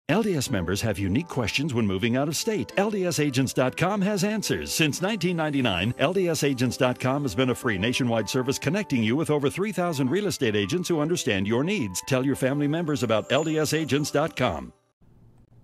LDS members have unique questions when moving out of state. LDSagents.com has answers. Since 1999, LDSagents.com has been a free nationwide service connecting you with over 3,000 real estate agents who understand your needs. Tell your family members about LDSagents.com.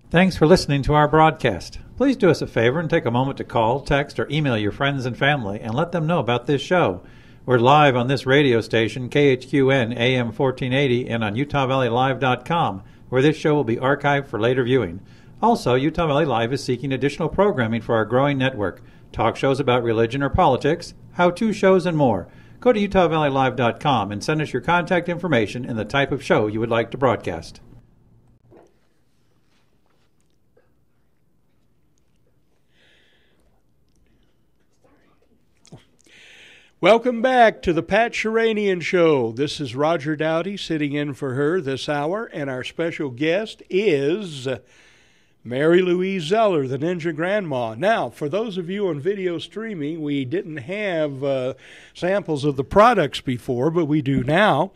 Thanks for listening to our broadcast. Please do us a favor and take a moment to call, text, or email your friends and family and let them know about this show. We're live on this radio station, KHQN AM 1480, and on UtahValleyLive.com, where this show will be archived for later viewing. Also, Utah Valley Live is seeking additional programming for our growing network, talk shows about religion or politics, how-to shows, and more. Go to UtahValleyLive.com and send us your contact information and the type of show you would like to broadcast. Welcome back to the Pat Sheranian Show. This is Roger Dowdy sitting in for her this hour, and our special guest is Mary Louise Zeller, the Ninja Grandma. Now, for those of you on video streaming, we didn't have samples of the products before, but we do now.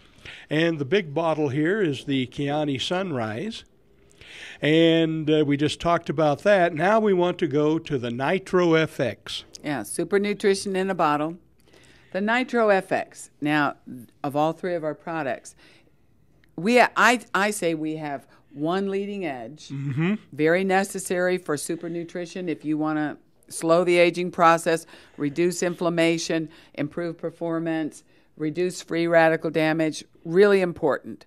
And the big bottle here is the Kiani Sunrise. And we just talked about that. Now we want to go to the Nitro FX. Yeah, super nutrition in a bottle. The Nitro FX. Now, of all three of our products, I say we have one leading edge, very necessary for super nutrition if you want to slow the aging process, reduce inflammation, improve performance, reduce free radical damage, really important.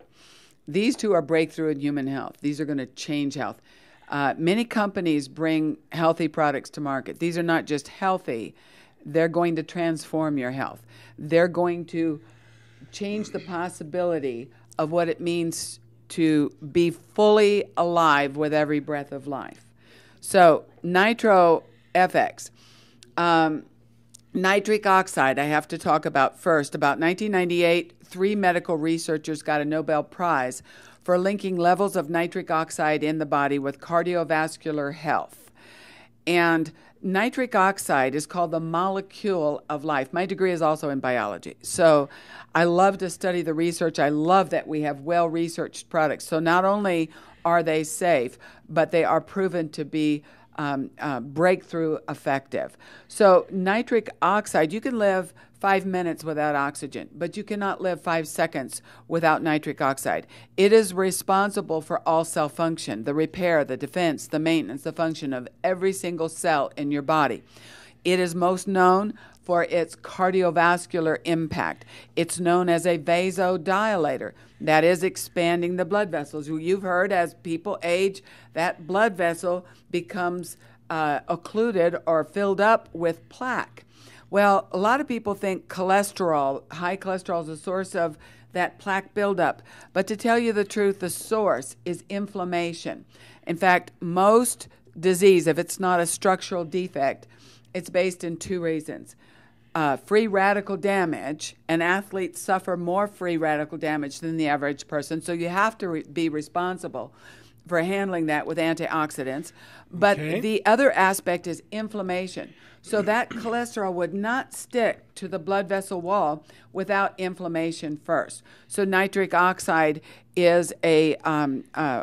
These two are breakthrough in human health. These are going to change health. Many companies bring healthy products to market. These are not just healthy. They're going to transform your health. They're going to change the possibility of what it means to be fully alive with every breath of life. So, Nitro FX. Nitric oxide, I have to talk about first. About 1998, 3 medical researchers got a Nobel Prize for linking levels of nitric oxide in the body with cardiovascular health. And nitric oxide is called the molecule of life. My degree is also in biology. So I love to study the research. I love that we have well-researched products. So not only are they safe, but they are proven to be breakthrough effective. So nitric oxide, you can live 5 minutes without oxygen, but you cannot live 5 seconds without nitric oxide. It is responsible for all cell function, the repair, the defense, the maintenance, the function of every single cell in your body. It is most known for its cardiovascular impact. It's known as a vasodilator. That is expanding the blood vessels. You've heard as people age, that blood vessel becomes occluded or filled up with plaque. Well, a lot of people think cholesterol, high cholesterol, is a source of that plaque buildup. But to tell you the truth, the source is inflammation. In fact, most disease, if it's not a structural defect, it's based in two reasons. Free radical damage, and athletes suffer more free radical damage than the average person, so you have to be responsible for handling that with antioxidants. But the other aspect is inflammation. So that cholesterol would not stick to the blood vessel wall without inflammation first. So nitric oxide is a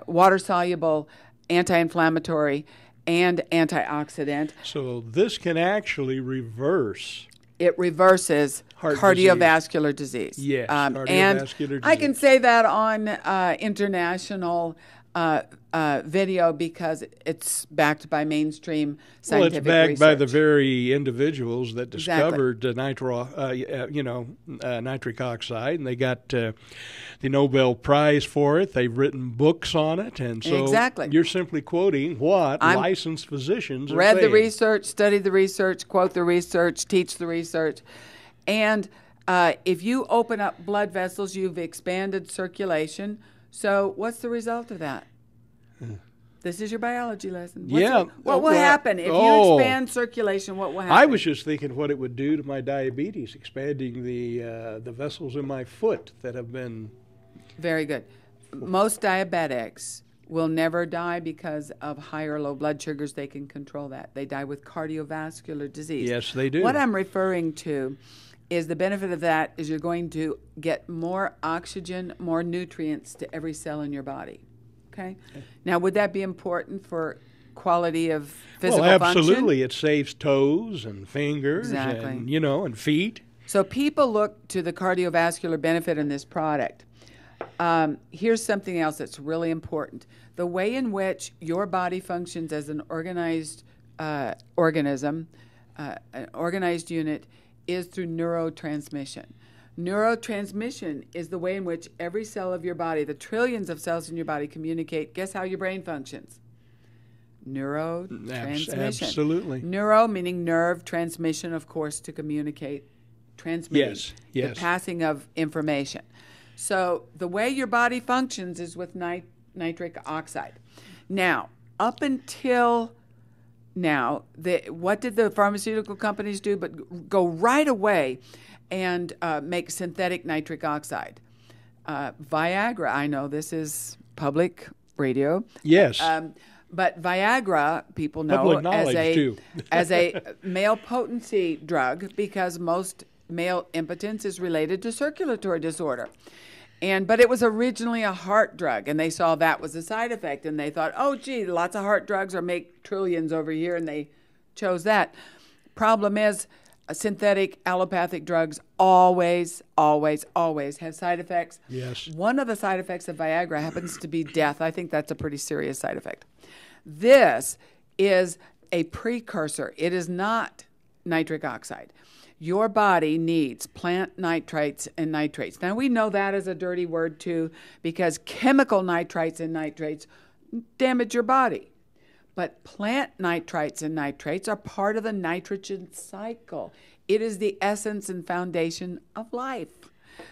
water-soluble anti-inflammatory and antioxidant. So this can actually reverse. It reverses cardiovascular disease. Yes, and cardiovascular disease. I can say that on international video because it's backed by mainstream scientific research. Well, it's backed by the very individuals that discovered Exactly. Nitric oxide, and they got the Nobel Prize for it. They've written books on it, and so Exactly. you're simply quoting what licensed physicians are read saying. the research, studied the research, quote the research, teach the research. And if you open up blood vessels, you've expanded circulation. So what's the result of that? This is your biology lesson. What will happen if you expand circulation? What will happen? I was just thinking what it would do to my diabetes, expanding the vessels in my foot that have been... Very good. Most diabetics will never die because of high or low blood sugars. They can control that. They die with cardiovascular disease. Yes, they do. What I'm referring to is the benefit of that is you're going to get more oxygen, more nutrients to every cell in your body. Okay? Now, would that be important for quality of physical function? Well, absolutely. It saves toes and fingers and, and feet. So people look to the cardiovascular benefit in this product. Here's something else that's really important. The way in which your body functions as an organized organism, an organized unit, is through neurotransmission. Neurotransmission is the way in which every cell of your body, the trillions of cells in your body, communicate. Guess how your brain functions? Neurotransmission. Absolutely. Neuro meaning nerve, transmission, of course, to communicate, transmitting. Yes. The passing of information. So the way your body functions is with nitric oxide. Now, up until now, what did the pharmaceutical companies do but go right away and make synthetic nitric oxide? Viagra, I know this is public radio. Yes. But Viagra, people know Public knowledge, too. as a male potency drug because most male impotence is related to circulatory disorder. But it was originally a heart drug, and they saw that was a side effect, and they thought, oh, gee, lots of heart drugs make trillions over here, and they chose that. Problem is, synthetic allopathic drugs always, always, always have side effects. Yes. One of the side effects of Viagra happens to be death. I think that's a pretty serious side effect. This is a precursor. It is not nitric oxide. Your body needs plant nitrites and nitrates. Now, we know that is a dirty word, too, because chemical nitrites and nitrates damage your body. But plant nitrites and nitrates are part of the nitrogen cycle. It is the essence and foundation of life.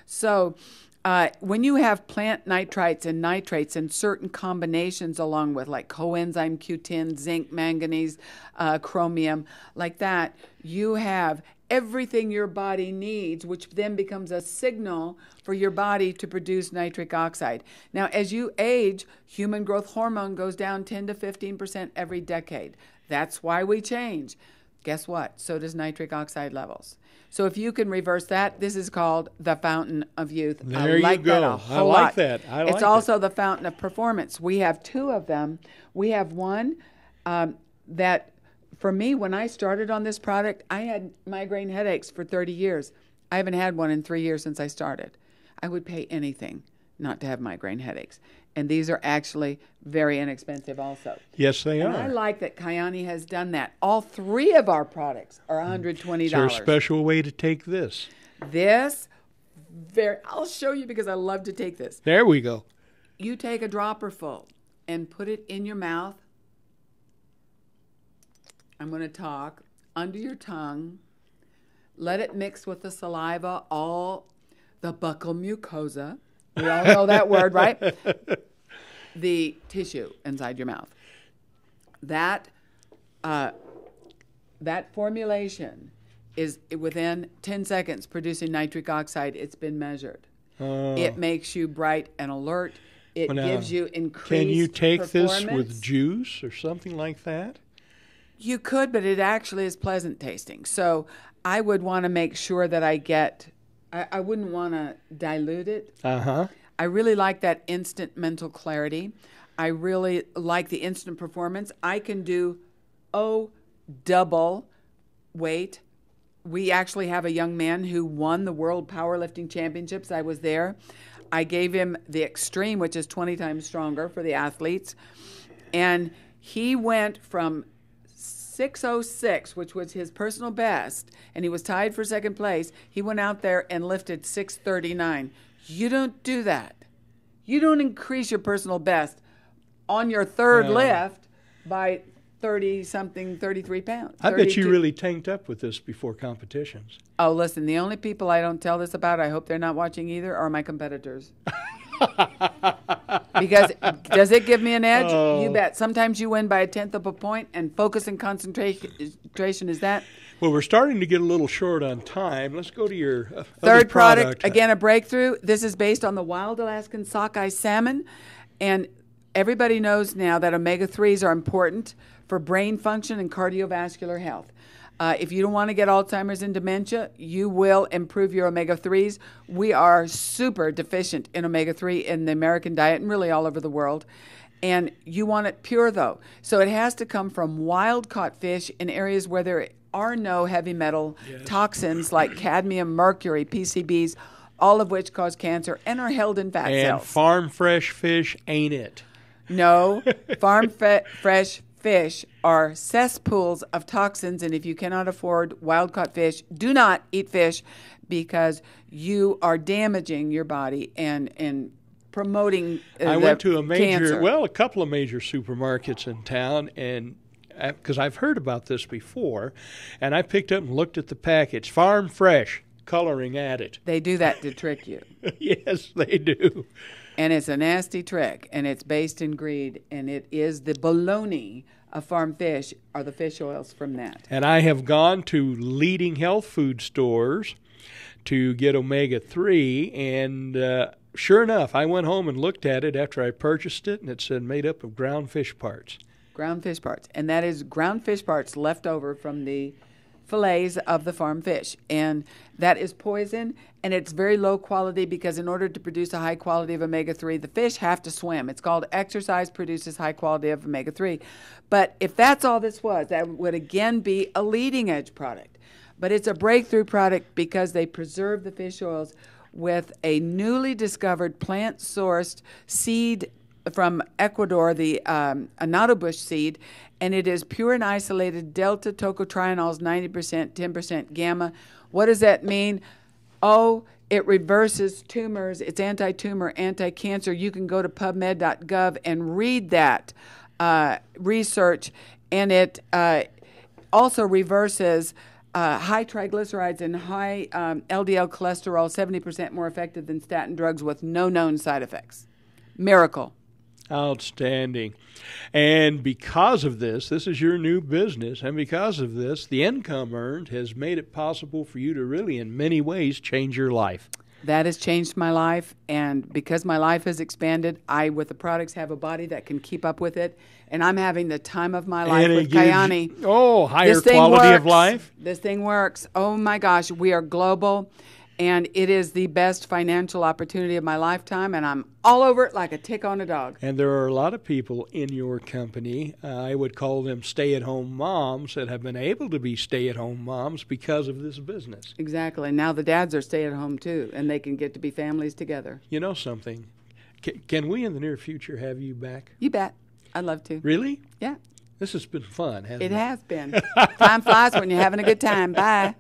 So when you have plant nitrites and nitrates in certain combinations along with like coenzyme Q10, zinc, manganese, chromium, like that, you have everything your body needs, which then becomes a signal for your body to produce nitric oxide. Now, as you age, human growth hormone goes down 10 to 15% every decade. That's why we change. Guess what? So does nitric oxide levels. So if you can reverse that, this is called the fountain of youth. There I like you go. that a whole I like lot. that. It's also the fountain of performance. We have two of them. We have one that, for me, when I started on this product, I had migraine headaches for 30 years. I haven't had one in 3 years since I started. I would pay anything not to have migraine headaches. And these are actually very inexpensive also. Yes, they And are. I like that Kyani has done that. All three of our products are $120. Is there a special way to take this? I'll show you because I love to take this. There we go. You take a dropper full and put it in your mouth. I'm going to talk under your tongue. Let it mix with the saliva all the buccal mucosa. We all know that word, right? The tissue inside your mouth. That formulation is within 10 seconds producing nitric oxide. It's been measured. It makes you bright and alert. It gives you increased Can you take this performance. with juice or something like that? You could, but it actually is pleasant tasting. So I would want to make sure that I wouldn't want to dilute it. Uh-huh. I really like that instant mental clarity. I really like the instant performance. I can do double weight. We actually have a young man who won the World Powerlifting Championships. I was there. I gave him the Extreme, which is 20 times stronger for the athletes. And he went from 606, which was his personal best, and he was tied for second place. He went out there and lifted 639. You don't do that. You don't increase your personal best on your third lift by 30-something, 33 pounds. I bet you really tanked up with this before competitions. Oh, listen, the only people I don't tell this about, I hope they're not watching either, are my competitors. Because does it give me an edge? You bet. Sometimes you win by a tenth of a point, and focus and concentration is that. Well, we're starting to get a little short on time. Let's go to your third product. Again, a breakthrough. This is based on the wild Alaskan sockeye salmon, and everybody knows now that omega-3s are important for brain function and cardiovascular health. If you don't want to get Alzheimer's and dementia, you will improve your omega-3s. We are super deficient in omega-3 in the American diet and really all over the world. And you want it pure, though. So it has to come from wild-caught fish in areas where there are no heavy metal toxins like cadmium, mercury, PCBs, all of which cause cancer and are held in fat cells. And farm-fresh fish ain't it. No, farm-fresh fish are cesspools of toxins, and if you cannot afford wild-caught fish, do not eat fish because you are damaging your body and promoting I went to cancer. a couple of major supermarkets in town, and because I've heard about this before, and I picked up and looked at the package, farm fresh, coloring added. They do that to trick you. Yes, they do. And it's a nasty trick, and it's based in greed, and it is the bologna of farm fish are the fish oils from that. And I have gone to leading health food stores to get omega-3, and sure enough, I went home and looked at it after I purchased it, and it said made up of ground fish parts. Ground fish parts. And that is ground fish parts left over from the fillets of the farm fish. And that is poison, and it's very low quality because in order to produce a high quality of omega-3, the fish have to swim. It's called exercise produces high quality of omega-3. But if that's all this was, that would again be a leading edge product. But it's a breakthrough product because they preserve the fish oils with a newly discovered plant-sourced seed from Ecuador, the annatto bush seed, and it is pure and isolated delta tocotrienols, 90%, 10% gamma. What does that mean? Oh, it reverses tumors. It's anti-tumor, anti-cancer. You can go to PubMed.gov and read that research, and it also reverses high triglycerides and high LDL cholesterol, 70% more effective than statin drugs with no known side effects. Miracle. Outstanding. And because of this is your new business, and because of this, the income earned has made it possible for you to really, in many ways, change your life. That has changed my life, and because my life has expanded, I, with the products, have a body that can keep up with it, and I'm having the time of my life with Kyani. Higher quality of life? This thing works. Oh, my gosh, we are global, and it is the best financial opportunity of my lifetime, and I'm all over it like a tick on a dog. And there are a lot of people in your company, I would call them stay-at-home moms, that have been able to be stay-at-home moms because of this business. Exactly. Now the dads are stay-at-home, too, and they can get to be families together. You know something? Can we in the near future have you back? You bet. I'd love to. Really? Yeah. This has been fun, hasn't it? It has been. Time flies when you're having a good time. Bye.